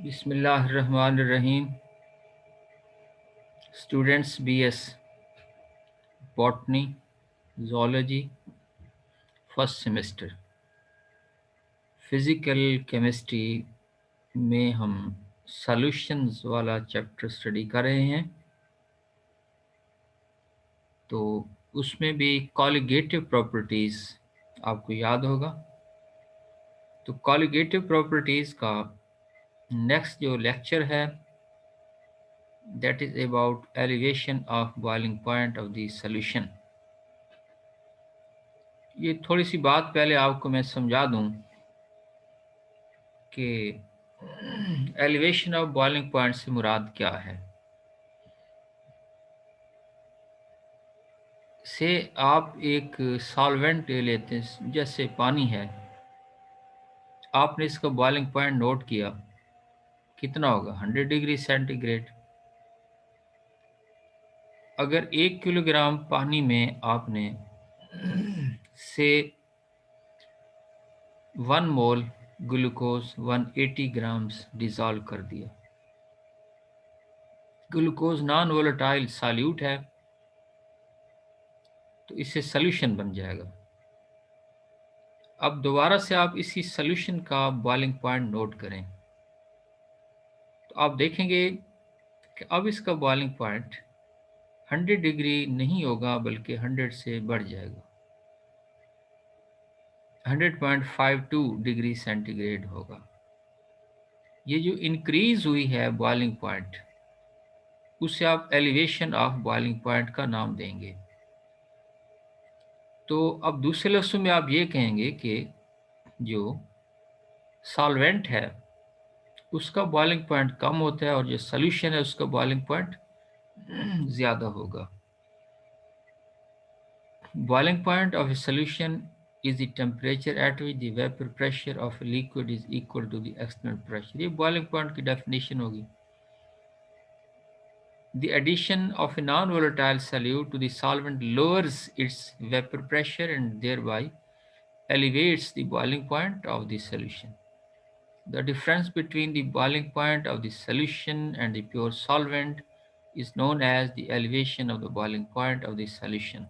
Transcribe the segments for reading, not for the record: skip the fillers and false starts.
बिस्मिल्लाहिर्रहमानिर्रहीम। Students BS botany zoology first semester physical chemistry में हम सॉल्यूशंस वाला चैप्टर स्टडी कर रहे हैं। तो उसमें भी कॉलिगेटिव प्रॉपर्टीज़ आपको याद होगा। तो कॉलिगेटिव प्रॉपर्टीज़ का नेक्स्ट जो लेक्चर है that is about elevation of boiling point of the solution. ये थोड़ी सी बात पहले आपको मैं समझा दूं कि एलिवेशन ऑफ बॉइलिंग पॉइंट से मुराद क्या है। से आप एक सॉल्वेंट ले लेते हैं, जैसे पानी है, आपने इसका बॉइलिंग पॉइंट नोट किया, कितना होगा 100 डिग्री सेंटीग्रेड। अगर 1 किलोग्राम पानी में आपने से 1 मोल ग्लूकोज 180 ग्राम्स डिज़ोल्व कर दिया। ग्लूकोज नॉन वोलेटाइल सॉल्यूट है, तो इससे सॉल्यूशन बन जाएगा। अब दोबारा से आप इसी सॉल्यूशन का बॉइलिंग पॉइंट नोट करें, तो आप देखेंगे कि अब इसका बॉइलिंग पॉइंट 100 डिग्री नहीं होगा, बल्कि 100 से बढ़ जाएगा, 100.52 डिग्री सेंटीग्रेड होगा। ये जो इंक्रीज हुई है बॉइलिंग पॉइंट, उसे आप एलिवेशन ऑफ बॉइलिंग पॉइंट का नाम देंगे। तो अब दूसरे लफ्ज़ों में आप ये कहेंगे कि जो सॉल्वेंट है उसका बॉइलिंग पॉइंट कम होता है और जो सॉल्यूशन है उसका बॉइलिंग पॉइंट ज़्यादा होगा। Boiling point of a solution is the temperature at which the vapor pressure of a liquid is equal to the external pressure। ये boiling point की definition होगी। The addition of a non-volatile solute to the solvent lowers its vapor pressure and thereby elevates the boiling point of the solution. The difference between the boiling point of the solution and the pure solvent is known as the elevation of the boiling point of the solution.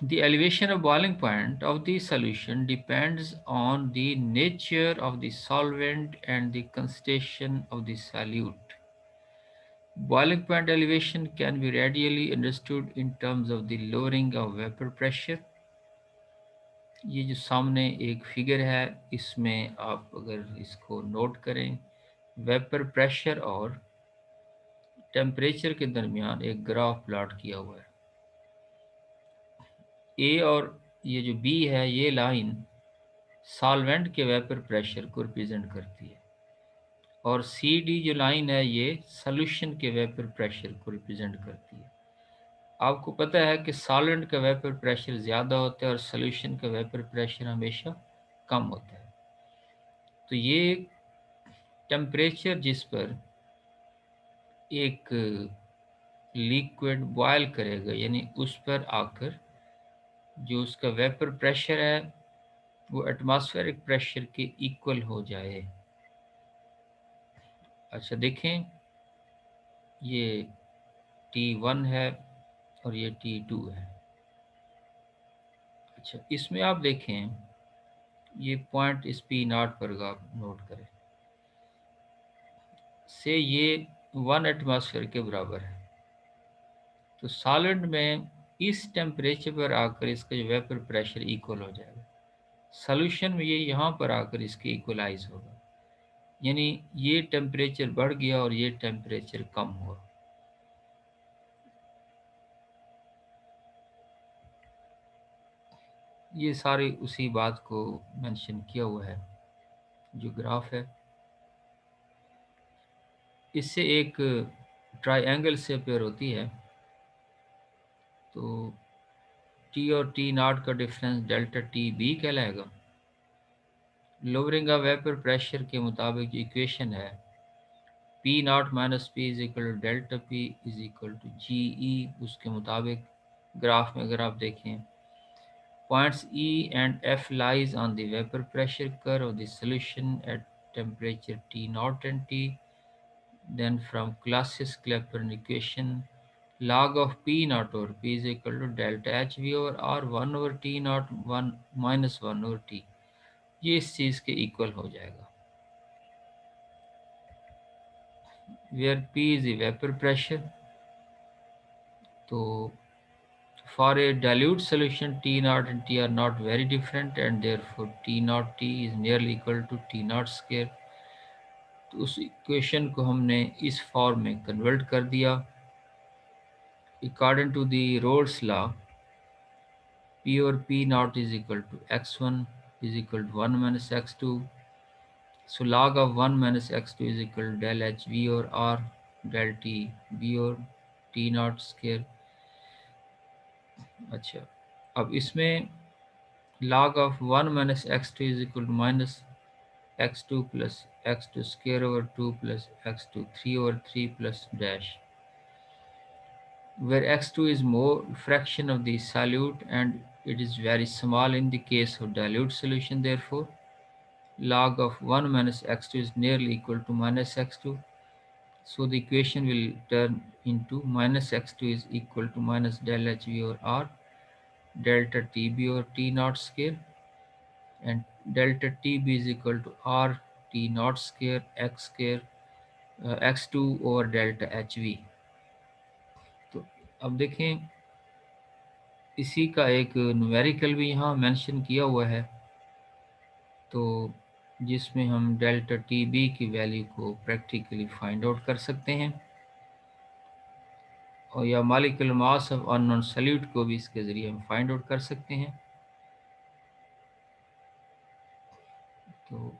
The elevation of boiling point of the solution depends on the nature of the solvent and the concentration of the solute. Boiling point elevation can be readily understood in terms of the lowering of vapor pressure। ये जो सामने एक figure है, इसमें आप अगर इसको note करें, वेपर प्रेशर और टेम्परेचर के दरमियान एक ग्राफ प्लॉट किया हुआ है। ए और ये जो बी है, ये लाइन सॉल्वेंट के वेपर प्रेशर को रिप्रेजेंट करती है, और सी डी जो लाइन है ये सॉल्यूशन के वेपर प्रेशर को रिप्रेजेंट करती है। आपको पता है कि सॉल्वेंट का वेपर प्रेशर ज़्यादा होता है और सॉल्यूशन का वेपर प्रेशर हमेशा कम होता है। तो ये टेम्परेचर जिस पर एक लिक्विड बॉयल करेगा, यानी उस पर आकर जो उसका वेपर प्रेशर है वो एटमॉस्फेरिक प्रेशर के इक्वल हो जाए। अच्छा देखें, ये T1 है और ये T2 है। अच्छा, इसमें आप देखें, ये पॉइंट इस पी नॉट पर आप नोट करें, से ये 1 एटमॉस्फेयर के बराबर है। तो सॉलिड में इस टेम्परेचर पर आकर इसका जो वेपर प्रेशर इक्वल हो जाएगा, सॉल्यूशन में ये यहाँ पर आकर इसके इक्वलाइज होगा, यानी ये टेम्परेचर बढ़ गया और ये टेम्परेचर कम हुआ। ये सारी उसी बात को मेंशन किया हुआ है जो ग्राफ है। इससे एक ट्रायंगल से पेयर होती है, तो टी और टी नॉट का डिफरेंस डेल्टा टी बी कहलाएगा। लोअरिंग ऑफ वेपर प्रेशर के मुताबिक जो इक्वेशन है, P not minus P is equal to delta P is equal to G E, उसके मुताबिक ग्राफ में अगर आप देखें points E and F lies on the vapor pressure curve of the solution at temperature T naught and T. Then from Clausius-Clapeyron equation, log of P naught over P is equal to delta HV over R 1 over T naught 1 minus 1 over T. ये इस चीज़ के equal हो जाएगा, where P is the vapor pressure. तो for a dilute solution, T naught and T are not very different, and therefore T naught T is nearly equal to T naught square. तो उस equation को हमने इस form में convert कर दिया. According to the Rolle's law, P over P naught is equal to x1 is equal to 1 minus x2. So log of 1 minus x2 is equal to del h v over r del t b over t naught square. अच्छा, अब इसमें log of 1 minus x2 is equal to minus x2 plus x2 square over 2 plus x2 3 over 3 plus dash, where x2 is more fraction of the solute and it is very small in the case of dilute solution. Therefore log of 1 minus x2 is nearly equal to minus x2. So the equation will turn into minus x2 is equal to minus del hv over r delta tb over t naught square, and delta tb is equal to r t naught square x2 over delta hv. तो अब देखें, इसी का एक numerical भी यहाँ mention किया हुआ है, तो जिसमें हम डेल्टा टी बी की वैल्यू को प्रैक्टिकली फाइंड आउट कर सकते हैं, और या molecular mass of unknown solute को भी इसके ज़रिए हम फाइंड आउट कर सकते हैं. तो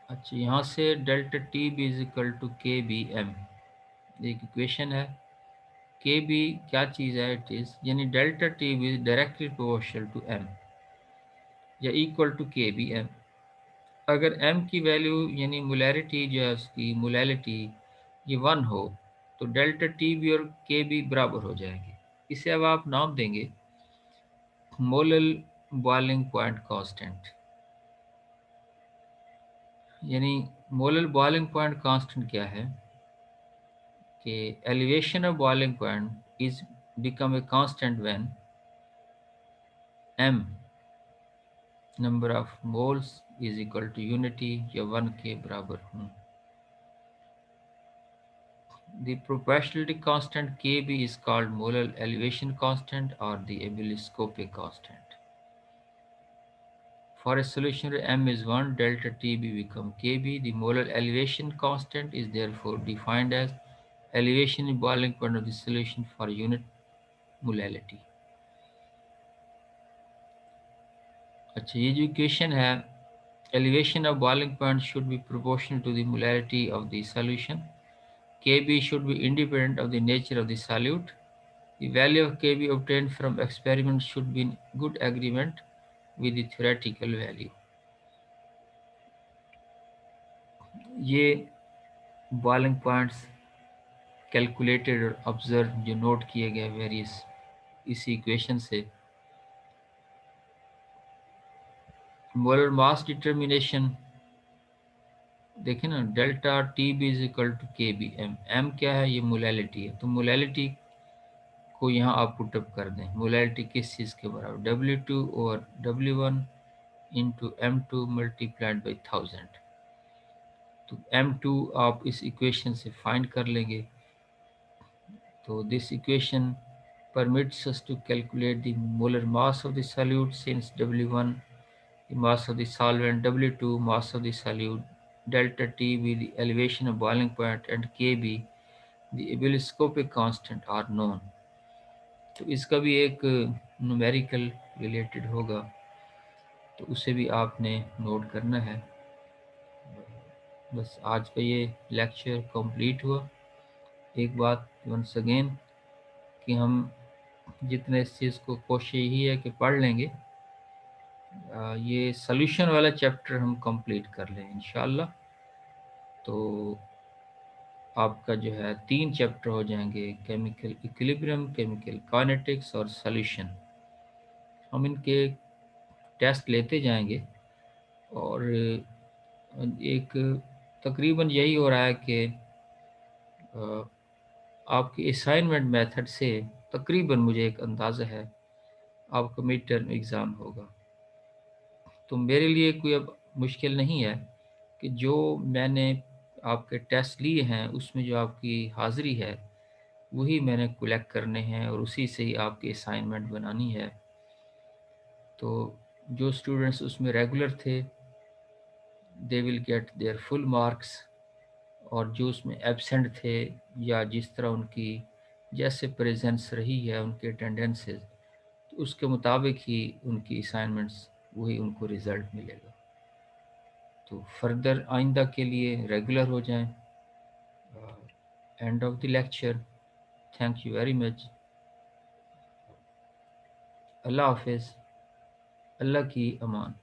अच्छा, यहाँ से delta T B is equal to K B M एक इक्वेशन है. के बी क्या चीज़ है? इट इज़ यानी delta T B is directly proportional to M या equal to K B M. अगर m की वैल्यू यानी मोलैरिटी जो है उसकी मोलैलिटी ये 1 हो तो डेल्टा टी बी और के बी बराबर हो जाएंगे. इसे अब आप नाम देंगे मोलल बॉइलिंग पॉइंट कांस्टेंट. यानी मोलल बॉइलिंग पॉइंट कांस्टेंट क्या है कि elevation of boiling point is become a constant when m number of moles is equal to unity या 1 के बराबर हों. The proportionality constant Kb is called molar elevation constant or the ebullioscopic constant. For a solution where m is 1, delta Tb become Kb. The molar elevation constant is therefore defined as elevation in boiling point of the solution for unit molality. अच्छा, ये जो equation है, elevation of boiling point should be proportional to the molarity of the solution. Kb should be independent of the nature of the solute. The value of Kb obtained from experiment should be in good agreement with the theoretical value. ये boiling points calculated और observe जो note किए गए various इसी equation से. Molar mass determination देखें ना, delta T B is equal to K B M. M क्या है? ये मोलैलिटी है. तो मोलैलिटी को यहाँ आप पुटअप कर दें. मोलैलिटी किस चीज़ के बराबर? W2 और W1 into M2 multiplied by 1000. तो M2 आप इस इक्वेशन से फाइंड कर लेंगे. तो this equation permits us to calculate the molar mass of the solute, since W1 the mass of the solvent, W2 mass of the solute, delta T be the elevation of boiling point, and Kb the ebullioscopic constant are known. तो इसका भी एक numerical related होगा, तो उसे भी आपने note करना है. बस आज का ये लेक्चर कंप्लीट हुआ. एक बात वंस अगेन कि हम जितने इस चीज़ को कोशिश यही है कि पढ़ लेंगे, ये सॉल्यूशन वाला चैप्टर हम कंप्लीट कर लें इंशाल्लाह. तो आपका जो है 3 चैप्टर हो जाएंगे, केमिकल इक्विलिब्रियम, केमिकल काइनेटिक्स और सॉल्यूशन। हम इनके टेस्ट लेते जाएंगे और एक तकरीबन यही हो रहा है कि आपकी असाइनमेंट मेथड से तकरीबन मुझे एक अंदाज़ा है आपका मिड टर्म एग्ज़ाम होगा। तो मेरे लिए कोई अब मुश्किल नहीं है कि जो मैंने आपके टेस्ट लिए हैं उसमें जो आपकी हाज़िरी है वही मैंने कलेक्ट करने हैं और उसी से ही आपकी असाइनमेंट बनानी है। तो जो स्टूडेंट्स उसमें रेगुलर थे they will get there full marks, और जो उसमें एब्सेंट थे या जिस तरह उनकी जैसे प्रेजेंस रही है उनके अटेंडेंसेस, तो उसके मुताबिक ही उनकी असाइनमेंट्स वही उनको रिज़ल्ट मिलेगा। तो फर्दर आइंदा के लिए रेगुलर हो जाएं। End of the lecture. Thank you very much. अल्लाह हाफिज़। अल्लाह की अमान।